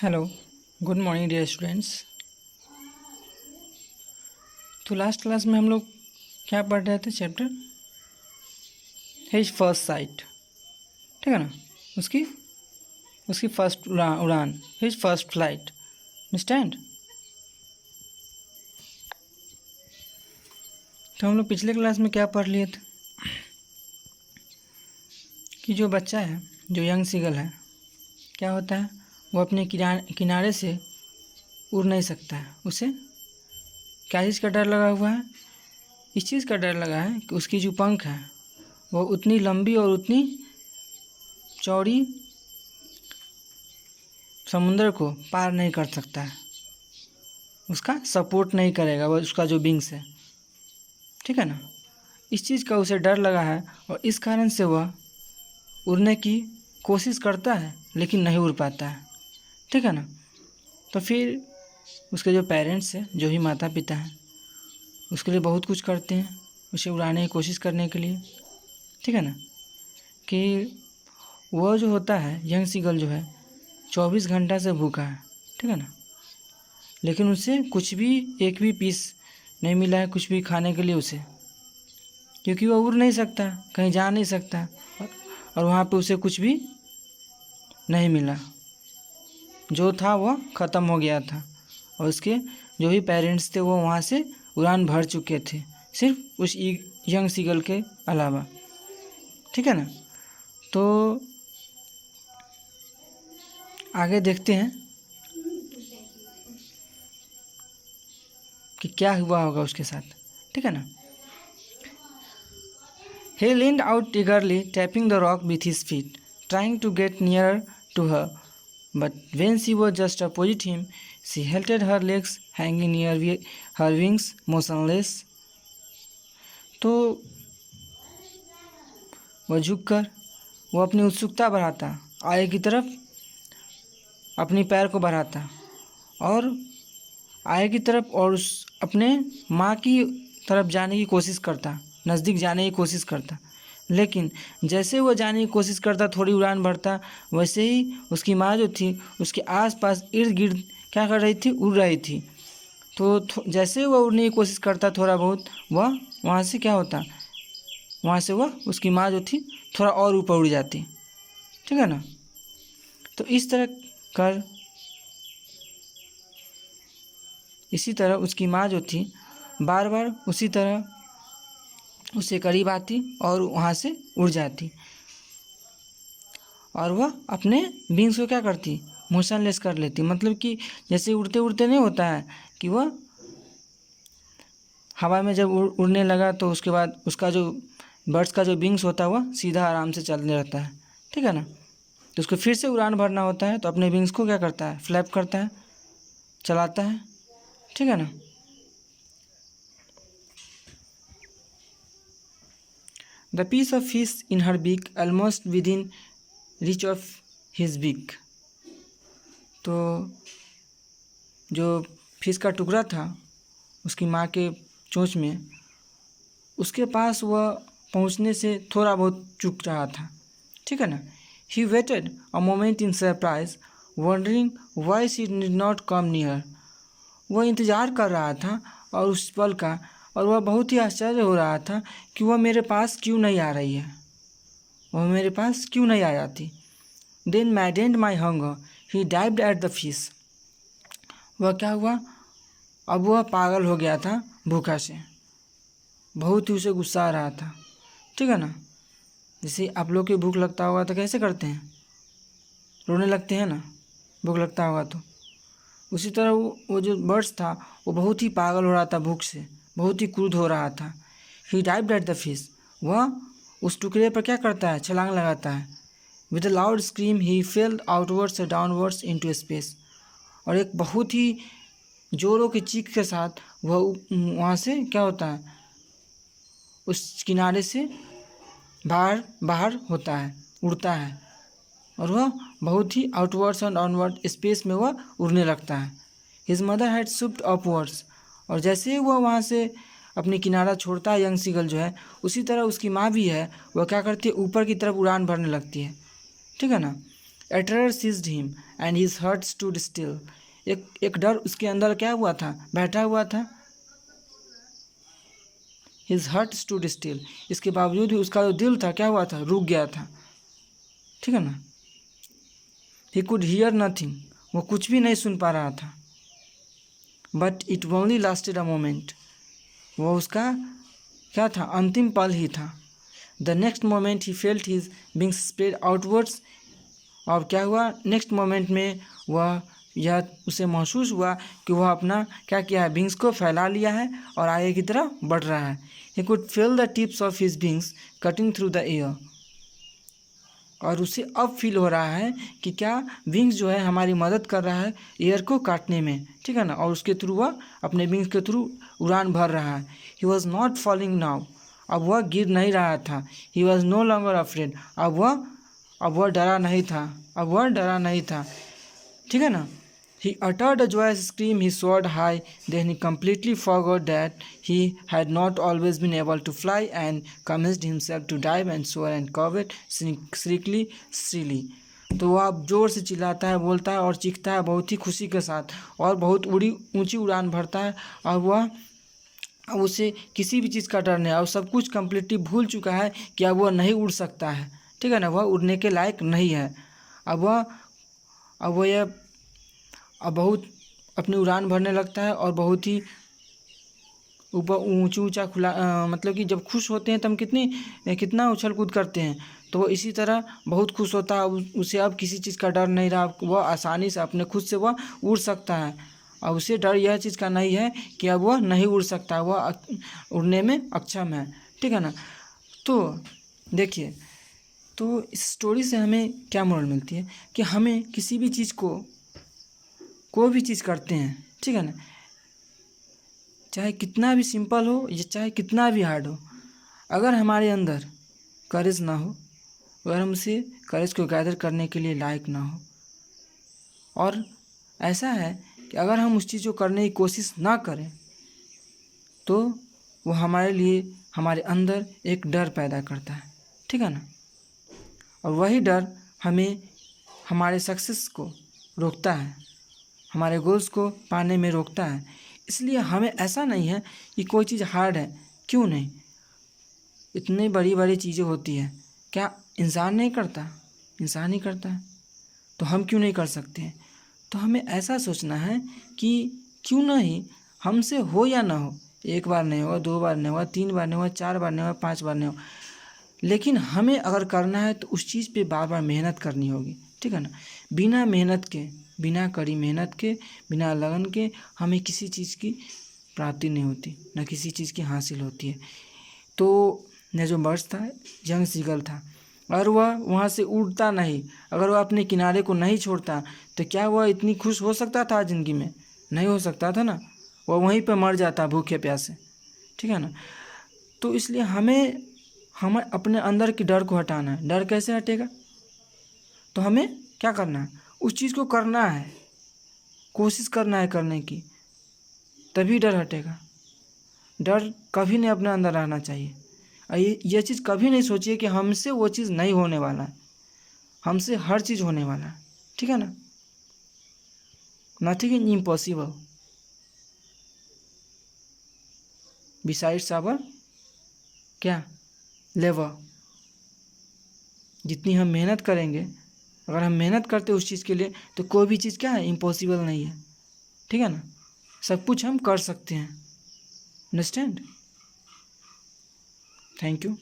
Hello, good morning dear students. तो last class में हम लोग क्या पढ़ रहे थे? चैप्टर हिज फर्स्ट साइट, ठीक है ना। उसकी उसकी फर्स्ट उड़ान, हिज फर्स्ट फ्लाइट, अंडरस्टैंड। तो हम लोग पिछले क्लास में क्या पढ़ लिए थे कि जो बच्चा है, जो यंग सीगल है, क्या होता है, वो अपने किनारे से उड़ नहीं सकता है। उसे क्या चीज़ का डर लगा हुआ है? इस चीज़ का डर लगा है कि उसकी जो पंख है वो उतनी लंबी और उतनी चौड़ी समुंदर को पार नहीं कर सकता है, उसका सपोर्ट नहीं करेगा वो, उसका जो विंग्स है, ठीक है ना। इस चीज़ का उसे डर लगा है और इस कारण से वह उड़ने की कोशिश करता है लेकिन नहीं उड़ पाता है, ठीक है ना। तो फिर उसके जो पेरेंट्स हैं, जो भी माता पिता हैं, उसके लिए बहुत कुछ करते हैं उसे उड़ाने की कोशिश करने के लिए, ठीक है ना। कि वह जो होता है, यंग सीगल जो है, 24 घंटा से भूखा है, ठीक है ना। लेकिन उसे कुछ भी, एक भी पीस नहीं मिला है कुछ भी खाने के लिए उसे, क्योंकि वह उड़ नहीं सकता, कहीं जा नहीं सकता और वहाँ पे उसे कुछ भी नहीं मिला। जो था वह ख़त्म हो गया था और उसके जो भी पेरेंट्स थे वो वहाँ से उड़ान भर चुके थे, सिर्फ उस यंग सीगल के अलावा, ठीक है ना। तो आगे देखते हैं कि क्या हुआ होगा उसके साथ, ठीक है ना। He leaned out eagerly, tapping the rock with his feet, trying to get nearer to her. But when she was just opposite him, she held her legs hanging near her wings, motionless. तो वह झुककर वो अपनी उत्सुकता बढ़ाता, आगे की तरफ अपनी पैर को बढ़ाता और आगे की तरफ, और उस अपने माँ की तरफ जाने की कोशिश करता, नज़दीक जाने की कोशिश करता। लेकिन जैसे वो जाने की कोशिश करता, थोड़ी उड़ान भरता, वैसे ही उसकी माँ जो थी उसके आसपास इर्द गिर्द क्या कर रही थी, उड़ रही थी। तो जैसे वह उड़ने की कोशिश करता थोड़ा बहुत, वह वहाँ से क्या होता, वहाँ से वह उसकी माँ जो थी थोड़ा और ऊपर उड़ जाती, ठीक है ना। तो इसी तरह उसकी माँ जो थी बार बार उसी तरह उससे करीब आती और वहाँ से उड़ जाती और वह अपने विंग्स को क्या करती, मोशनलेस कर लेती। मतलब कि जैसे उड़ते उड़ते नहीं होता है कि वह हवा में जब उड़ने लगा तो उसके बाद उसका जो बर्ड्स का जो विंग्स होता है वह सीधा आराम से चलने रहता है, ठीक है ना। तो उसको फिर से उड़ान भरना होता है तो अपने विंग्स को क्या करता है, फ्लैप करता है, चलाता है, ठीक है ना। The piece of fish in her beak almost within reach of his beak. तो जो फिश का टुकड़ा था उसकी माँ के चोंच में, उसके पास वह पहुँचने से थोड़ा बहुत चूक रहा था, ठीक है ना। He waited a moment in surprise, wondering why she did not come near. वह इंतज़ार कर रहा था और उस पल का, और वह बहुत ही आश्चर्य हो रहा था कि वह मेरे पास क्यों नहीं आ रही है, वह मेरे पास क्यों नहीं आ जाती। Then maddened my hunger, he dived at the fish. वह क्या हुआ, अब वह पागल हो गया था भूखा से, बहुत ही उसे गुस्सा आ रहा था, ठीक है ना। जैसे आप लोग की भूख लगता होगा तो कैसे करते हैं, रोने लगते हैं ना, भूख लगता होगा तो। उसी तरह वो जो बर्ड्स था वो बहुत ही पागल हो रहा था भूख से, बहुत ही क्रुद्ध हो रहा था। ही डाइव्ड एट द फिश, वह उस टुकड़े पर क्या करता है, छलांग लगाता है। With a loud scream he fail outwards and downwards into space, और एक बहुत ही जोरों की चीख के साथ वह वहाँ से क्या होता है, उस किनारे से बाहर बाहर होता है, उड़ता है, और वह बहुत ही आउटवर्ड्स एंड डाउनवर्ड स्पेस में वह उड़ने लगता है। His mother had shift upwards, और जैसे ही वह वहाँ से अपनी किनारा छोड़ता है यंग सीगल जो है, उसी तरह उसकी माँ भी है, वह क्या करती है, ऊपर की तरफ उड़ान भरने लगती है, ठीक है ना। A terror seized him and his heart stood still. एक डर उसके अंदर क्या हुआ था, बैठा हुआ था. His heart stood still. इसके बावजूद भी उसका जो दिल था क्या हुआ था, रुक गया था. ठीक है ना. He could hear nothing. वो कुछ भी नहीं सुन पा रहा था. But it only lasted a moment. वो उसका क्या था, अंतिम पल ही था. The next moment he felt his wings spread outwards. और क्या हुआ, नेक्स्ट मोमेंट में वह यह उसे महसूस हुआ कि वह अपना क्या किया है, विंग्स को फैला लिया है और आगे की तरफ बढ़ रहा है. He could feel the tips of his wings cutting through the air. और उसे अब फील हो रहा है कि क्या विंग्स जो है हमारी मदद कर रहा है एयर को काटने में. ठीक है ना. और उसके थ्रू वह अपने विंग्स के थ्रू उड़ान भर रहा है. He was not falling now. अब वह गिर नहीं रहा था. He was no longer afraid. अब वह डरा नहीं था. ठीक है ना. He uttered a joyous scream. He soared high. Then he completely forgot that he had not always been able to fly and commenced himself to dive and soar and covet shrilly. तो वह अब जोर से चिल्लाता है, बोलता है और चीखता है बहुत ही खुशी के साथ और बहुत ऊंची उड़ान भरता है. और अब उसे किसी भी चीज़ का डर नहीं. और सब कुछ कम्प्लीटली भूल चुका है कि अब वह नहीं उड़ सकता है. ठीक है ना. वह उड़ने के लायक नहीं है. अब बहुत अपनी उड़ान भरने लगता है और बहुत ही ऊपर ऊंचा खुला मतलब कि जब खुश होते हैं तो हम कितना उछल कूद करते हैं. तो वो इसी तरह बहुत खुश होता है. उसे अब किसी चीज़ का डर नहीं रहा. वह आसानी से अपने खुद से वह उड़ सकता है. और उसे डर यह चीज़ का नहीं है कि अब वह नहीं उड़ सकता. वह उड़ने में अक्षम है. ठीक है ना. तो देखिए, तो इस स्टोरी से हमें क्या मोरल मिलती है कि हमें किसी भी चीज़ कोई भी चीज़ करते हैं. ठीक है ना. चाहे कितना भी सिंपल हो या चाहे कितना भी हार्ड हो, अगर हमारे अंदर करेज ना हो, अगर हम उसे करेज को गैदर करने के लिए लायक ना हो, और ऐसा है कि अगर हम उस चीज़ को करने की कोशिश ना करें तो वो हमारे लिए हमारे अंदर एक डर पैदा करता है. ठीक है ना. और वही डर हमें हमारे सक्सेस को रोकता है, हमारे गोल्स को पाने में रोकता है. इसलिए हमें ऐसा नहीं है कि कोई चीज़ हार्ड है. क्यों नहीं, इतनी बड़ी बड़ी चीज़ें होती हैं. क्या इंसान नहीं करता? इंसान ही करता है. तो हम क्यों नहीं कर सकते हैं? तो हमें ऐसा सोचना है कि क्यों नहीं हमसे हो या ना हो, एक बार नहीं हुआ, 2 बार नहीं हुआ, 3 बार नहीं हुआ, 4 बार नहीं हुआ, 5 बार नहीं हुआ, लेकिन हमें अगर करना है तो उस चीज़ पे बार बार मेहनत करनी होगी. ठीक है ना. बिना मेहनत के, बिना कड़ी मेहनत के, बिना लगन के हमें किसी चीज़ की प्राप्ति नहीं होती, न किसी चीज़ की हासिल होती है. तो यह जो बर्ड्स था, यंग सीगल था, और वह वहाँ से उड़ता नहीं, अगर वह अपने किनारे को नहीं छोड़ता तो क्या वह इतनी खुश हो सकता था ज़िंदगी में? नहीं हो सकता था ना. वह वहीं पर मर जाता भूखे प्यासे. ठीक है ना. तो इसलिए हमें अपने अंदर की डर को हटाना है. डर कैसे हटेगा? तो हमें क्या करना है, उस चीज़ को करना है, कोशिश करना है करने की, तभी डर हटेगा. डर कभी नहीं अपने अंदर रहना चाहिए. ये चीज़ कभी नहीं सोचिए कि हमसे वो चीज़ नहीं होने वाला है. हमसे हर चीज़ होने वाला है. ठीक है ना. Nothing is impossible besides our क्या लेवर. जितनी हम मेहनत करेंगे, अगर हम मेहनत करते उस चीज़ के लिए, तो कोई भी चीज़ क्या है, इम्पॉसिबल नहीं है. ठीक है ना. सब कुछ हम कर सकते हैं. अंडरस्टैंड. Thank you.